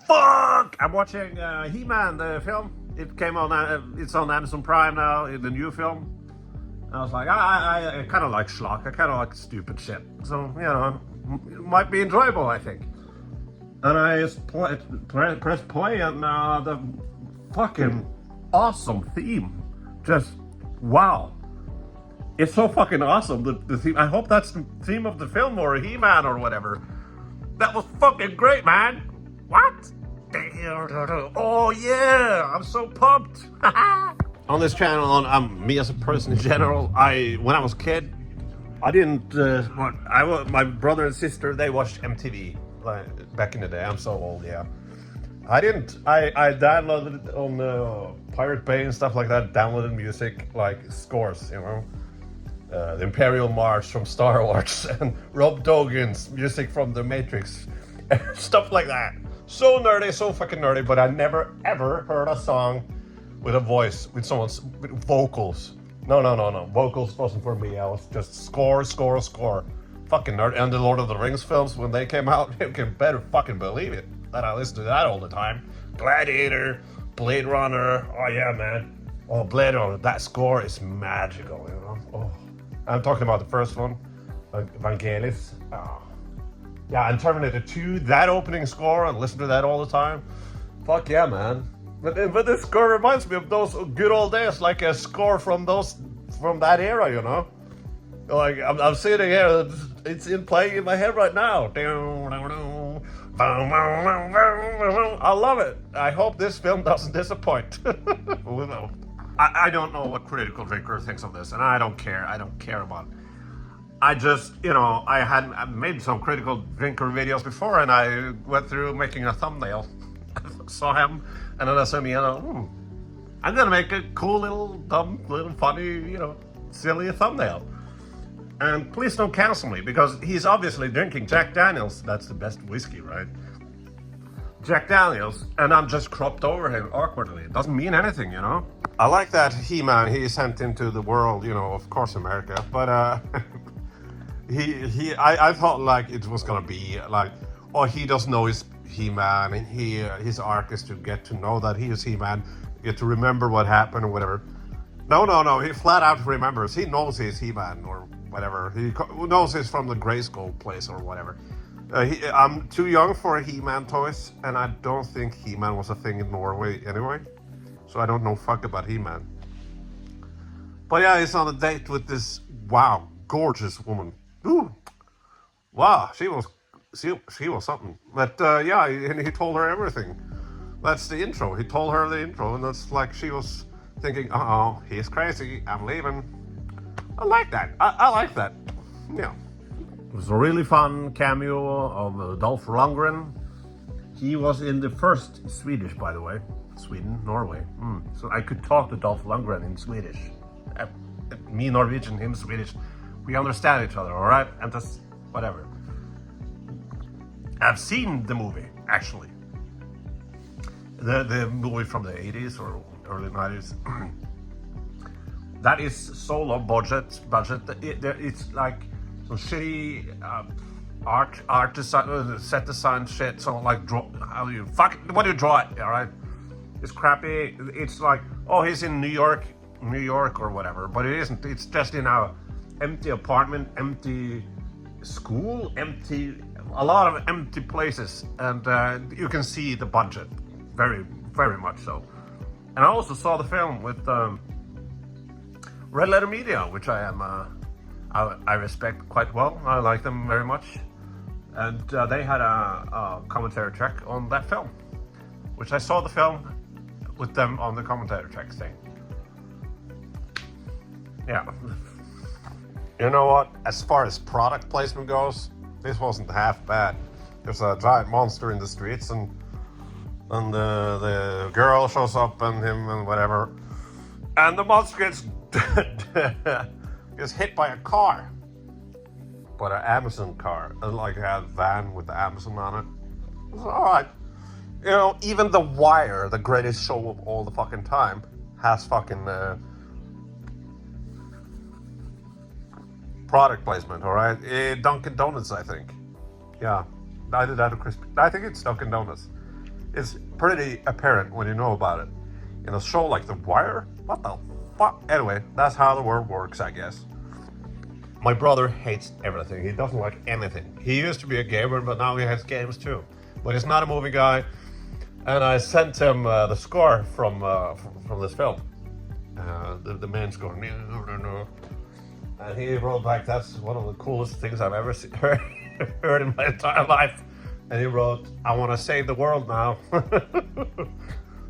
Fuck! I'm watching He-Man, the film. It came on. It's on Amazon Prime now. The new film. I was like, I kind of like schlock. I kind of like stupid shit. So it might be enjoyable, I think. And I just press play, and the fucking awesome theme. Just wow. It's so fucking awesome. The theme. I hope that's the theme of the film or He-Man or whatever. That was fucking great, man. What? Oh yeah, I'm so pumped. On this channel, on me as a person in general, when I was a kid, I didn't. My brother and sister, they watched MTV back in the day. I'm so old, yeah. I didn't. I downloaded it on Pirate Bay and stuff like that. Downloaded music like scores, the Imperial March from Star Wars and Rob Dogan's music from The Matrix, stuff like that. So nerdy, so fucking nerdy. But I never ever heard a song with a voice, with vocals. No. Vocals wasn't for me. I was just score. Fucking nerd. And the Lord of the Rings films, when they came out, you can better fucking believe it that I listen to that all the time. Gladiator, Blade Runner. Oh yeah, man. Oh, Blade Runner. That score is magical. Oh. I'm talking about the first one, Vangelis. Oh. Yeah, and Terminator 2. That opening score, and listen to that all the time. Fuck yeah, man. But this score reminds me of those good old days, like a score from that era, Like I'm sitting here, it's playing in my head right now. I love it. I hope this film doesn't disappoint. I don't know what Critical Drinker thinks of this, and I don't care. I don't care about it. I just, I made some Critical Drinker videos before, and I went through making a thumbnail. Saw him, and then I said, I'm gonna make a cool little, dumb, little funny, silly thumbnail. And please don't cancel me, because he's obviously drinking Jack Daniels. That's the best whiskey, right? Jack Daniels, and I'm just cropped over him awkwardly. It doesn't mean anything, I like that He-Man he sent into the world, of course America, but I thought like it was gonna be like, oh, he doesn't know his He-Man, and his arc is to get to know that he is He-Man, get to remember what happened or whatever. No, he flat out remembers. He knows he's He-Man or whatever. He knows he's from the Grayskull place or whatever. I'm too young for He-Man toys, and I don't think He-Man was a thing in Norway anyway. So I don't know fuck about He-Man. But yeah, he's on a date with this, wow, gorgeous woman. Ooh, wow, she was something. But yeah, and he told her everything. That's the intro. He told her the intro, and it's like she was thinking, uh-oh, he's crazy, I'm leaving. I like that. I like that. Yeah. It was a really fun cameo of Dolph Lundgren. He was in the first Swedish, by the way. Sweden, Norway. So I could talk to Dolph Lundgren in Swedish. Me Norwegian, him Swedish. We understand each other, all right? And that's whatever. I've seen the movie, actually. The movie from the 80s or early 90s. That is so low budget. It's like some shitty art design, set design shit. So like, what do you draw it? All right, it's crappy. It's like, oh, he's in New York or whatever, but it isn't. It's just in a empty apartment, empty school, a lot of empty places, and you can see the budget, very, very much so. And I also saw the film with Red Letter Media, which I respect quite well. I like them very much, and they had a commentary track on that film, which I saw the film with them on the commentary track thing. Yeah. You know what? As far as product placement goes, this wasn't half bad. There's a giant monster in the streets, and the girl shows up and him and whatever, and the monster gets hit by a car, but an Amazon car, like a van with the Amazon on it. It's all right. Even The Wire, the greatest show of all the fucking time, has fucking product placement, all right? Dunkin' Donuts, I think. Yeah, either that or Krispy. I think it's Dunkin' Donuts. It's pretty apparent when you know about it. In a show like The Wire, what the fuck? Anyway, that's how the world works, I guess. My brother hates everything. He doesn't like anything. He used to be a gamer, but now he has games too. But he's not a movie guy. And I sent him the score from this film. The main score. No. And he wrote back, that's one of the coolest things I've ever heard in my entire life. And he wrote, I want to save the world now.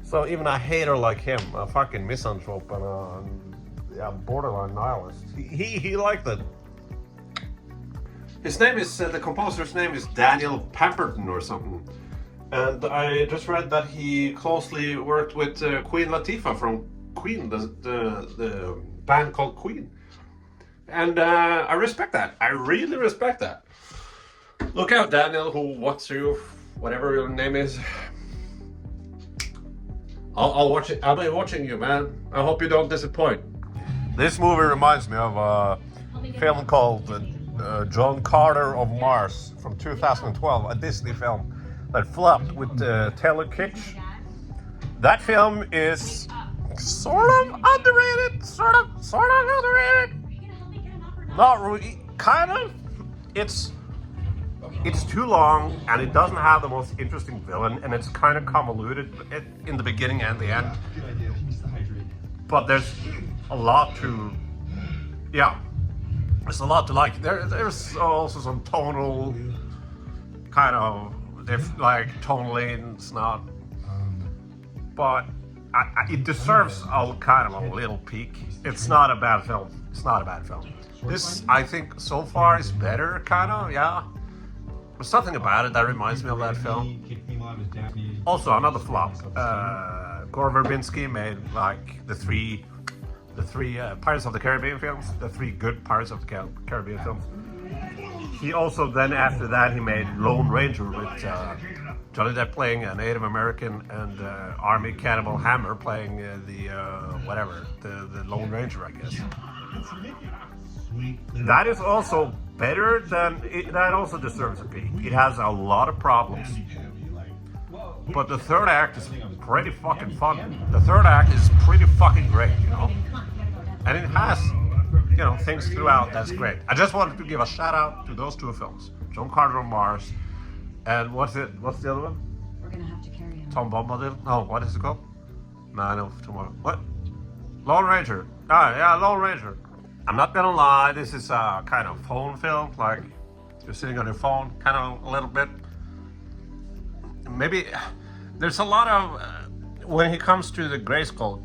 So even a hater like him, a fucking misanthrope and a borderline nihilist, he liked it. His name is, the composer's name is Daniel Pemberton or something. And I just read that he closely worked with Queen Latifah from Queen, the band called Queen. And I respect that. I really respect that. Look out, Daniel, what's you, whatever your name is. I'll watch it. I'll be watching you, man. I hope you don't disappoint. This movie reminds me of a film called John Carter of Mars from 2012, a Disney film that flopped with Taylor Kitsch. That film is sort of underrated, sort of underrated. Not really, kind of. It's too long and it doesn't have the most interesting villain, and it's kind of convoluted in the beginning and the end. But there's a lot to, there's a lot to like. There's also some tonal kind of, tonally it's not, but it deserves a kind of a little peek. It's not a bad film. It's not a bad film. This, I think, so far is better, kind of, yeah. There's something about it that reminds me of that film. Also, another flop. Gore Verbinski made like the three Pirates of the Caribbean films, the three good Pirates of the Caribbean films. He also then, after that, he made Lone Ranger with Johnny Depp playing a Native American and Army Cannibal Hammer playing the Lone Ranger, I guess. That is also better than that. Also deserves a peek. It has a lot of problems, but the third act is pretty fucking fun. The third act is pretty fucking great, and it has, things throughout that's great. I just wanted to give a shout out to those two films, John Carter on Mars, and what's the other one? We're gonna have to carry him. Tom Bombadil? No, what is it called? No, I know tomorrow. What? Lone Ranger. Lone Ranger. I'm not gonna lie, this is a kind of phone film, like you're sitting on your phone, kind of a little bit. Maybe there's a lot of, when he comes to the Grayskull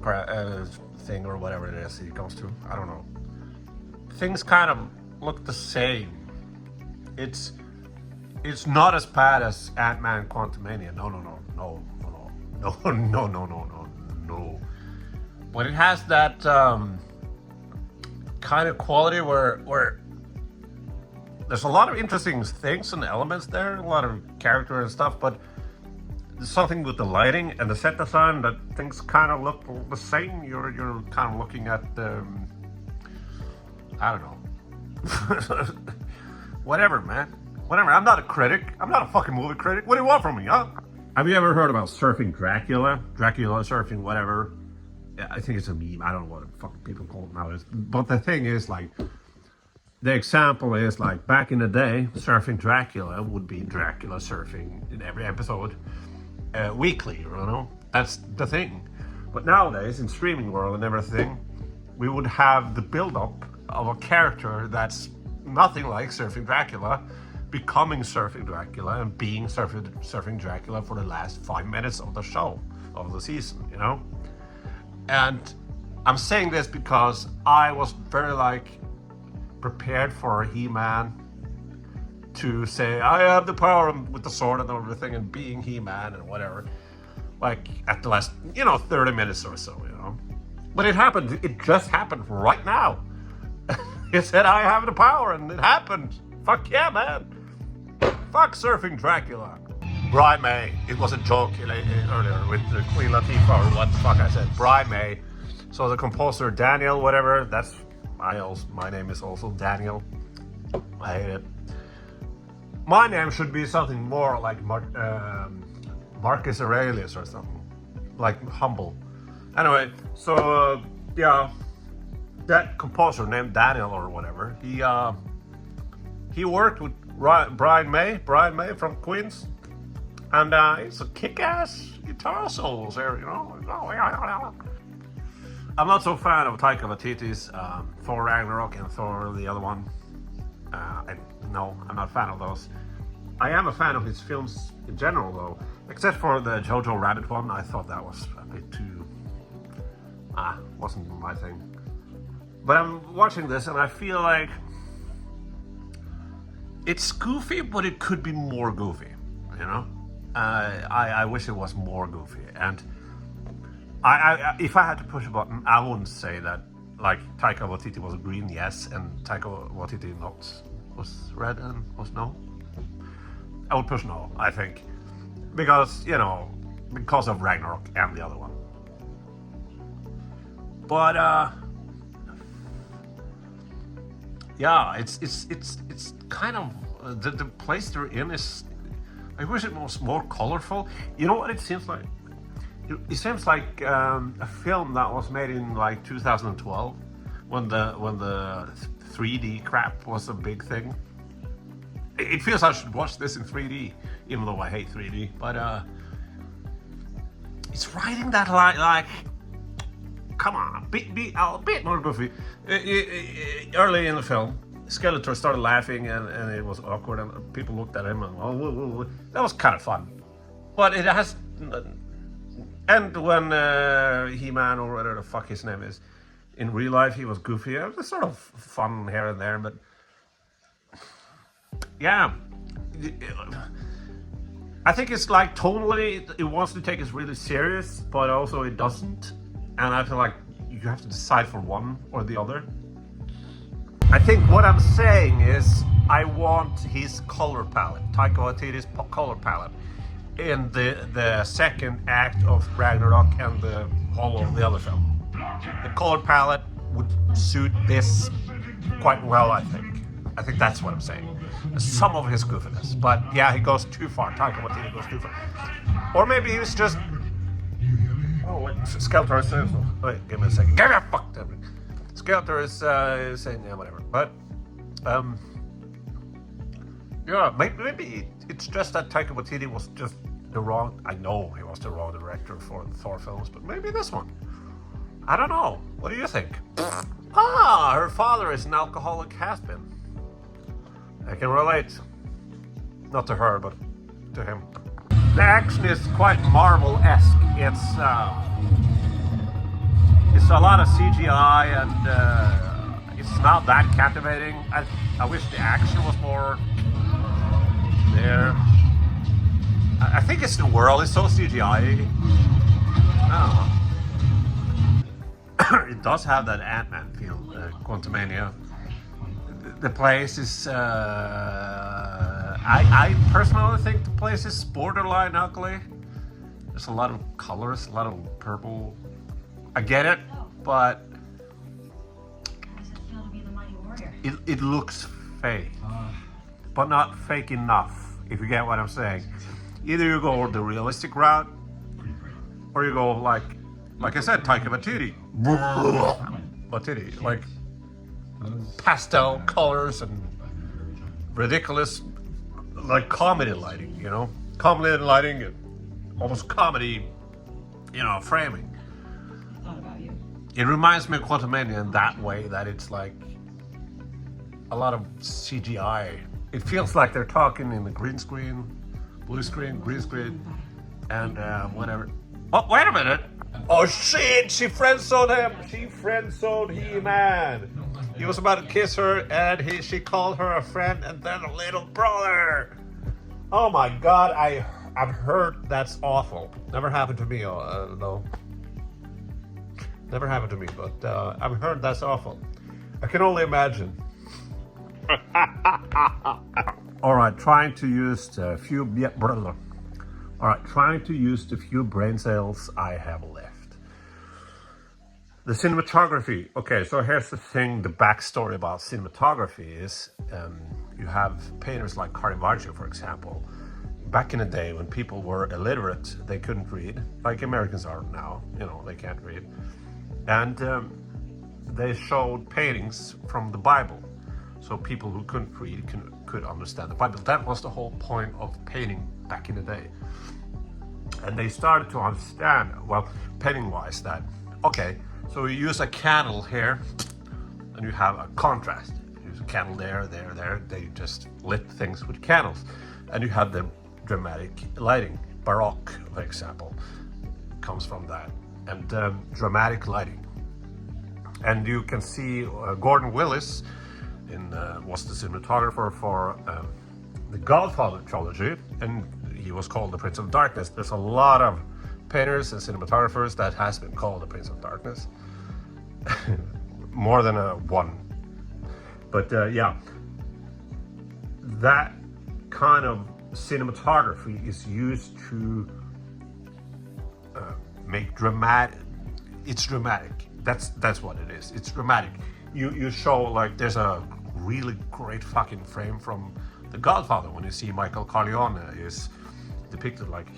thing or whatever it is he comes to, I don't know. Things kind of look the same. It's not as bad as Ant-Man Quantumania. No. But it has that kind of quality where there's a lot of interesting things and elements there, a lot of character and stuff, but there's something with the lighting and the set design that things kind of look the same. You're kind of looking at the, I don't know. Whatever, man. Whatever. I'm not a critic. I'm not a fucking movie critic. What do you want from me, huh? Have you ever heard about surfing Dracula? Dracula surfing whatever. I think it's a meme. I don't know what the fucking people call it nowadays. But the thing is, like, the example is, like, back in the day, surfing Dracula would be Dracula surfing in every episode weekly, That's the thing. But nowadays, in streaming world and everything, we would have the build-up of a character that's nothing like surfing Dracula, becoming surfing Dracula and being surfing Dracula for the last 5 minutes of the show, of the season, And I'm saying this because I was very prepared for He-Man to say, I have the power with the sword and everything and being He-Man and whatever. At the last, 30 minutes or so, But it happened. It just happened right now. It said, I have the power, and it happened. Fuck yeah, man. Fuck surfing Dracula. Brian May. It was a joke earlier with the Queen Latifah, or what the fuck I said. Brian May. So the composer Daniel, whatever. That's my name is also Daniel. I hate it. My name should be something more like Marcus Aurelius or something, like humble. Anyway, so yeah, that composer named Daniel or whatever, he worked with Brian May from Queens, and it's a kick-ass guitar solos there, you know. I'm not so fan of Taika Waititi's Thor Ragnarok and Thor the other one. No, I'm not a fan of those. I am a fan of his films in general, though, except for the Jojo Rabbit one. I thought that was a bit too wasn't my thing. But I'm watching this and I feel like it's goofy, but it could be more goofy, you know. I wish it was more goofy, and I if I had to push a button, I wouldn't say that like Taika Waititi was green, yes, and Taika Waititi not was red and was no. I would push no, I think, because because of Ragnarok and the other one. But yeah, it's kind of the place they're in is. I wish it was more colorful. You know what it seems like? It seems like a film that was made in like 2012, when the 3D crap was a big thing. It feels I should watch this in 3D, even though I hate 3D. But it's writing that like come on, be a bit more goofy. Early in the film, Skeletor started laughing and it was awkward and people looked at him and that was kind of fun. But it has, and when He-Man or whatever the fuck his name is, in real life he was goofy. It was sort of fun here and there, but yeah, I think it's like tonally it wants to take it really serious, but also it doesn't. And I feel like you have to decide for one or the other. I think what I'm saying is I want his color palette, Taika Waititi's color palette, in the second act of Ragnarok and the whole of the other film. The color palette would suit this quite well, I think. I think that's what I'm saying. Some of his goofiness, but yeah, he goes too far. Taika Waititi goes too far. Or maybe he was just... Oh, wait, Skeletor is... Wait, give me a second. Give me a fuck! Skeletor is saying, yeah, whatever. But, yeah, maybe it's just that Taika Waititi was just the wrong... I know he was the wrong director for the Thor films, but maybe this one. I don't know. What do you think? Her father is an alcoholic has-been. I can relate. Not to her, but to him. The action is quite Marvel-esque. It's a lot of CGI and it's not that captivating. I wish the action was more there. I think it's the world. It's so CGI. I don't know. It does have that Ant-Man feel, Quantumania. The place is... I personally think the place is borderline ugly. There's a lot of colors, a lot of purple. I get it, but it looks fake, but not fake enough, if you get what I'm saying. Either you go the realistic route, or you go like I said, Taika Waititi, like pastel colors and ridiculous, like comedy lighting, comedy lighting and almost comedy, framing. It reminds me of Quantumania in that way, that it's like a lot of CGI. It feels like they're talking in the green screen, blue screen, green screen, and whatever. Oh, wait a minute! Oh shit! She friend-zoned him! She friend-zoned He-Man! He was about to kiss her, and she called her a friend and then a little brother! Oh my god, I've heard that's awful. Never happened to me, no. Never happened to me, but I've heard that's awful. I can only imagine. Alright, trying to use the few brain cells I have left. The cinematography. Okay, so here's the thing, the backstory about cinematography is you have painters like Caravaggio, for example, back in the day when people were illiterate, they couldn't read, like Americans are now. They can't read, and they showed paintings from the Bible, so people who couldn't read could understand the Bible. That was the whole point of painting back in the day. And they started to understand, well, painting-wise, that, okay, so you use a candle here, and you have a contrast. You use a candle there. They just lit things with candles. And you have the dramatic lighting. Baroque, for example, comes from that. And dramatic lighting. And you can see Gordon Willis was the cinematographer for the Godfather trilogy, and he was called the Prince of Darkness. There's a lot of painters and cinematographers that has been called the Prince of Darkness. More than one. But yeah, that kind of cinematography is used to make dramatic. It's dramatic. That's what it is. It's dramatic. You show, like, there's a really great fucking frame from The Godfather when you see Michael Corleone is depicted like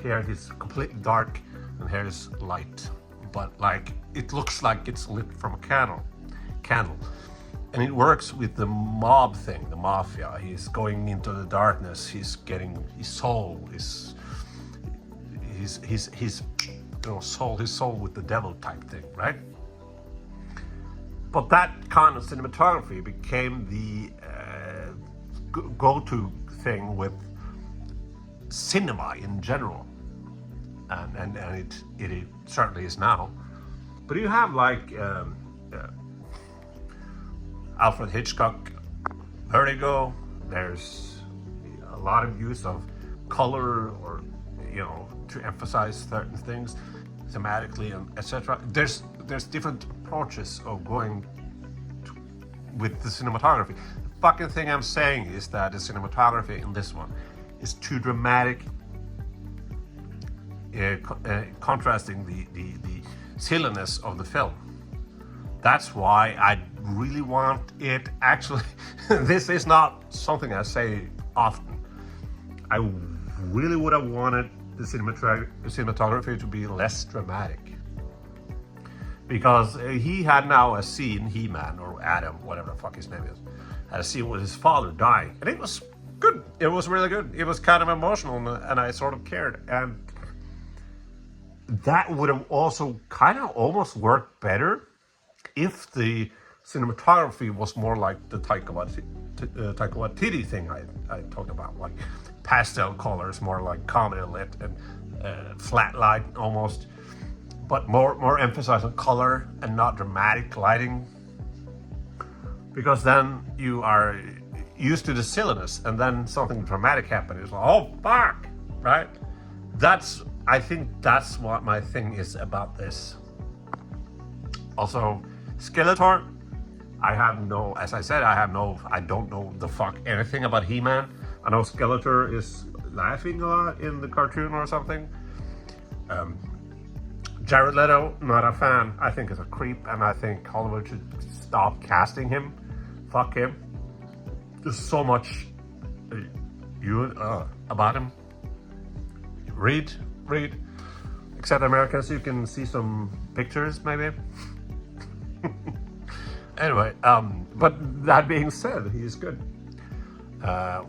here he's completely dark and here is light, but like it looks like it's lit from a candle, and it works with the mob thing, the mafia. He's going into the darkness. He's getting his soul, his soul with the devil type thing, right? But that kind of cinematography became the go-to thing with cinema in general, and it certainly is now. But you have like Alfred Hitchcock, Vertigo. There's a lot of use of color, or to emphasize certain things thematically, and etc. There's different approaches of going with the cinematography. The fucking thing I'm saying is that the cinematography in this one is too dramatic, contrasting the silliness of the film. That's why I really want it. Actually, this is not something I say often. I really would have wanted the cinematography to be less dramatic, because he had now a scene, He-Man or Adam, whatever the fuck his name is, had a scene with his father dying, and it was good. It was really good. It was kind of emotional, and I sort of cared, and that would have also kind of almost worked better if the cinematography was more like the Taika Waititi thing I talked about, like pastel colors, more like comedy lit, and flat light almost, but more emphasis on color and not dramatic lighting, because then you are used to the silliness, and then something dramatic happens. It's like, oh fuck, right? I think that's what my thing is about this. Also, Skeletor, as I said, I don't know the fuck anything about He-Man. I know Skeletor is laughing a lot in the cartoon or something. Jared Leto, not a fan. I think he's a creep, and I think Hollywood should stop casting him. Fuck him. There's so much about him. Read. Except Americans, you can see some pictures, maybe. Anyway, but that being said, he is good.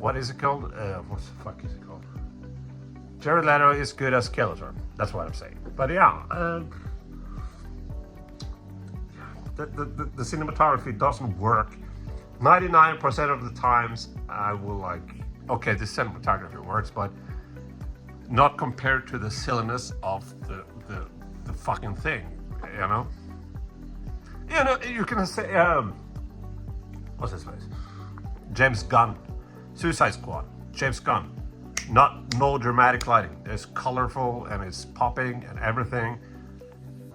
What is it called? What the fuck is it called? Jared Leto is good as Skeletor. That's what I'm saying. But yeah, the cinematography doesn't work. 99% of the times I will like, okay, the cinematography works, but not compared to the silliness of the fucking thing, you can say, what's his face? James Gunn, Suicide Squad, James Gunn. No dramatic lighting. It's colorful and it's popping and everything.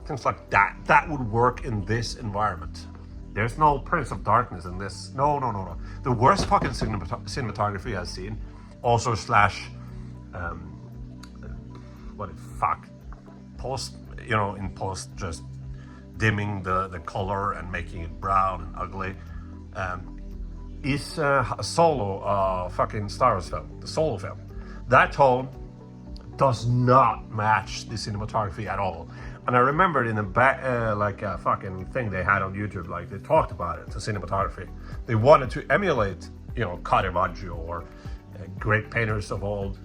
Things like that. That would work in this environment. There's no Prince of Darkness in this. No. The worst fucking cinematography I've seen. Also slash, post, in post, just dimming the color and making it brown and ugly. Is a Solo fucking Star Wars film, the Solo film. That tone does not match the cinematography at all. And I remembered in the back, like a fucking thing they had on YouTube, like they talked about it, the cinematography. They wanted to emulate, you know, Caravaggio or great painters of old.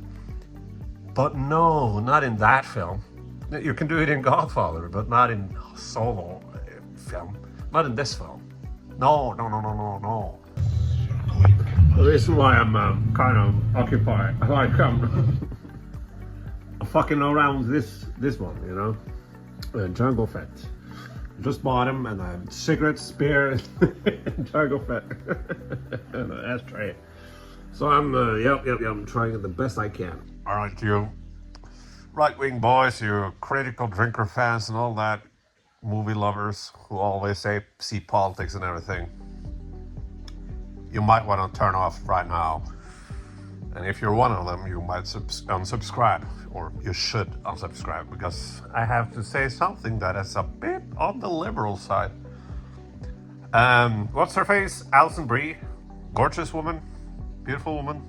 But no, not in that film. You can do it in Godfather, but not in Solo film. Not in this film. No. The reason why I'm kind of occupied, like fucking around this one, you know, Jungle Fett. Just bought him, and I have cigarettes, beer, and Jungle Fett, and an ashtray. So I'm, I'm trying it the best I can. All right, you right-wing boys, you critical drinker fans and all that, movie lovers who always see politics and everything. You might want to turn off right now. And if you're one of them, you might unsubscribe, or you should unsubscribe, because I have to say something that is a bit on the liberal side. What's her face? Alison Brie, gorgeous woman, beautiful woman.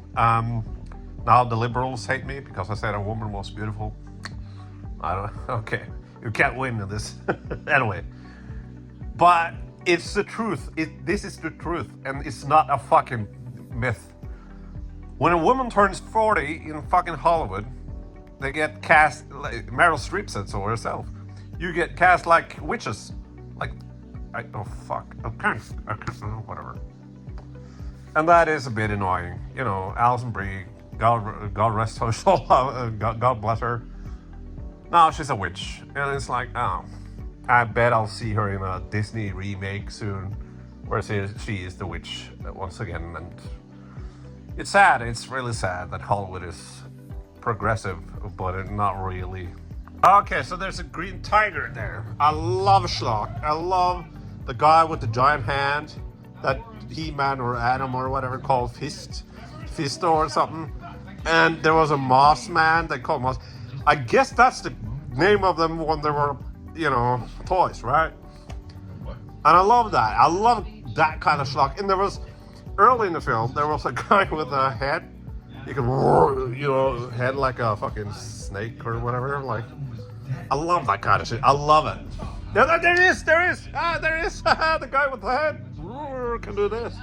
Now the liberals hate me because I said a woman was beautiful. I don't know. Okay, you can't win in this. Anyway, but it's the truth. This is the truth, and it's not a fucking myth. When a woman turns 40 in fucking Hollywood, they get cast, like Meryl Streep said so herself. You get cast like witches. Like, whatever. And that is a bit annoying. You know, Alison Brie, God rest her soul, God bless her. Now she's a witch. And it's like, oh, I bet I'll see her in a Disney remake soon, where she is the witch once again. And it's sad, it's really sad that Hollywood is progressive, but not really. Okay, so there's a green tiger there. I love Schlock. I love the guy with the giant hand, that He-Man or Adam or whatever called Fisto or something. And there was a Moss Man, they called Moss. I guess that's the name of them when they were, you know, toys, right? And I love that. I love that kind of Schlock. And there was, early in the film, there was a guy with a head. You could roar, you know, head like a fucking snake or whatever. Like, I love that kind of shit. I love it. There is. The guy with the head can do this.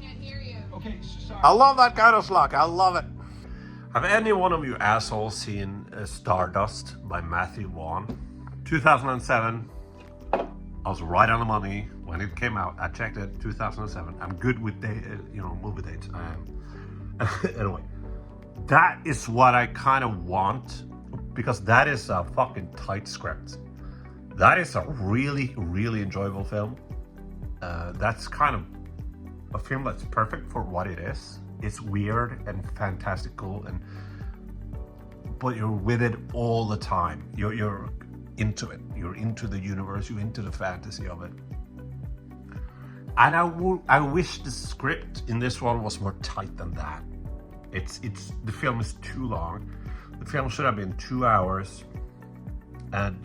Can't hear you. Okay, sorry. I love that kind of Schlock. I love it. Have any one of you assholes seen Stardust by Matthew Vaughn? 2007. I was right on the money when it came out. I checked it, 2007. I'm good with movie dates. I am. Anyway, that is what I kind of want, because that is a fucking tight script. That is a really, really enjoyable film. That's kind of a film that's perfect for what it is. It's weird and fantastical, but you're with it all the time. You're into it. You're into the universe. You're into the fantasy of it. And I wish the script in this one was more tight than that. The film is too long. The film should have been 2 hours. And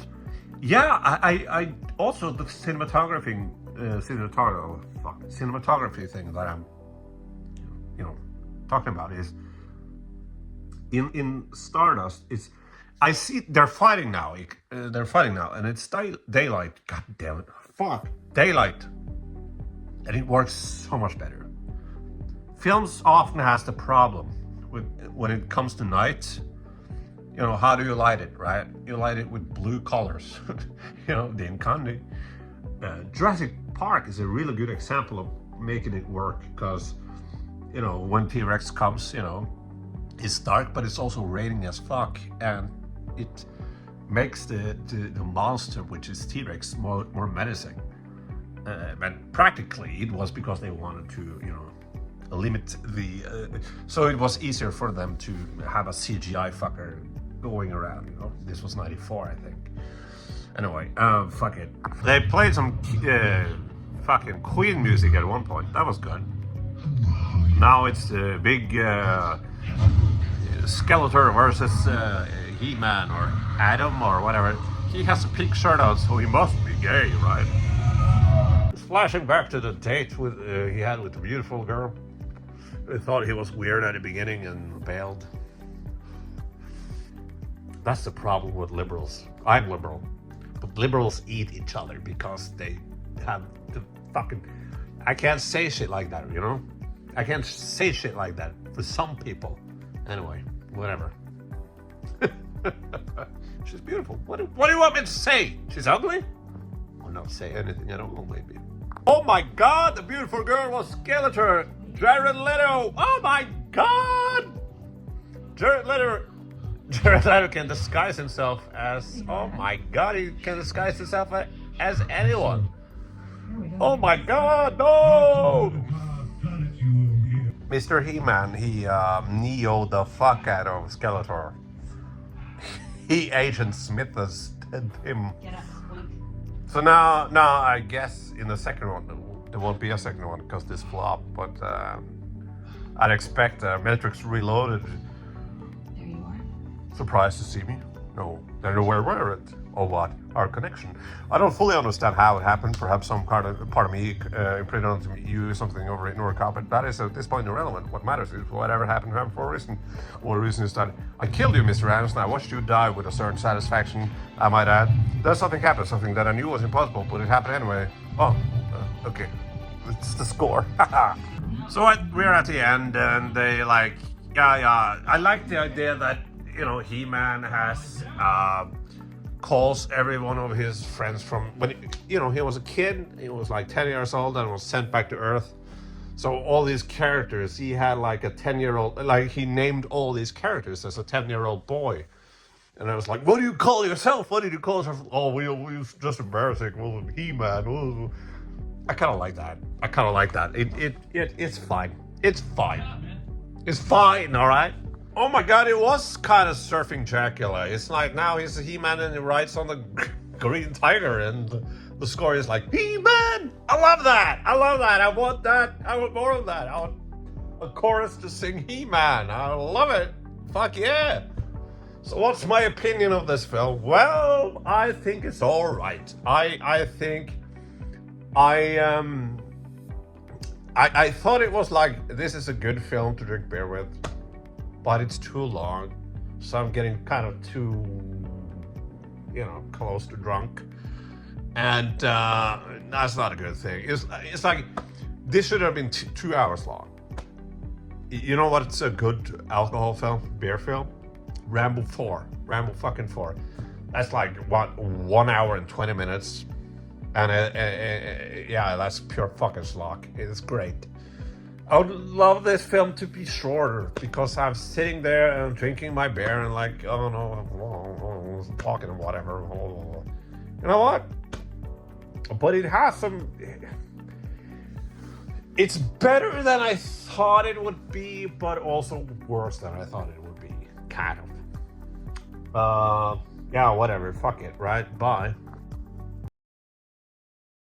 yeah, I also the cinematography thing that I'm, talking about is in Stardust. I see they're fighting now. And it's daylight. God damn it! Fuck daylight. And it works so much better. Films often has the problem with when it comes to night. You know, how do you light it, right? You light it with blue colors. Dean Candy. Jurassic Park is a really good example of making it work, because, when T-Rex comes, it's dark, but it's also raining as fuck, and it makes the monster, which is T-Rex, more menacing. But practically, it was because they wanted to, limit so it was easier for them to have a CGI fucker going around. This was 94, I think. Anyway, fuck it. They played some fucking Queen music at one point. That was good. Now it's the big Skeletor versus He-Man or Adam or whatever. He has a pink shirt on, so he must be gay, right? Flashing back to the date he had with the beautiful girl. I thought he was weird at the beginning and bailed. That's the problem with liberals. I'm liberal. But liberals eat each other because they have the fucking... I can't say shit like that, you know? I can't say shit like that for some people. Anyway, whatever. She's beautiful. What do you want me to say? She's ugly? I'll not say anything at all, maybe. Oh my god, the beautiful girl was Skeletor. Jared Leto. Oh my god. Jared Leto can disguise himself as... Oh my god, he can disguise himself as anyone. Oh my god, no! Mr. He-Man, he Neo the fuck out of Skeletor. He Agent Smith has him. So now I guess in the second one, there won't be a second one because this flopped, but I'd expect Matrix Reloaded. There you are. Surprised to see me? No, then where were it? Or what? Our connection. I don't fully understand how it happened. Perhaps some part of me imprinted onto you something over in NorCal, but that is at this point irrelevant. What matters is whatever happened to him for a reason. One reason is that I killed you, Mr. Anderson. I watched you die with a certain satisfaction, I might add. Then something happened, something that I knew was impossible, but it happened anyway. Oh, okay. It's the score. So we're at the end, and they like, yeah. I like the idea that, you know, He-Man has calls every one of his friends from when he was a kid. He was like 10 years old and was sent back to Earth. So all these characters, he had like a 10-year-old, like he named all these characters as a 10-year-old boy. And I was like, what do you call yourself? What did you call yourself? Oh, we just embarrassing. Well, He-Man. I kind of like that. It's fine. It's fine. It's fine, all right? Oh my god, it was kind of surfing Dracula. It's like now he's a He-Man and he rides on the Green Tiger and the score is like, He-Man! I love that! I want that. I want more of that. I want a chorus to sing He-Man. I love it. Fuck yeah. So what's my opinion of this film? Well, I think it's alright. I think I thought it was like, this is a good film to drink beer with. But it's too long, so I'm getting kind of too, close to drunk, and that's not a good thing. It's like this should have been 2 hours long. You know what's a good alcohol film, beer film? Rambo fucking 4. That's like 1 hour and 20 minutes, and yeah, that's pure fucking schlock. It's great. I would love this film to be shorter because I'm sitting there and drinking my beer and like, oh no, talking and whatever. You know what? But it has some... It's better than I thought it would be, but also worse than I thought it would be, kind of. Yeah, whatever. Fuck it, right? Bye.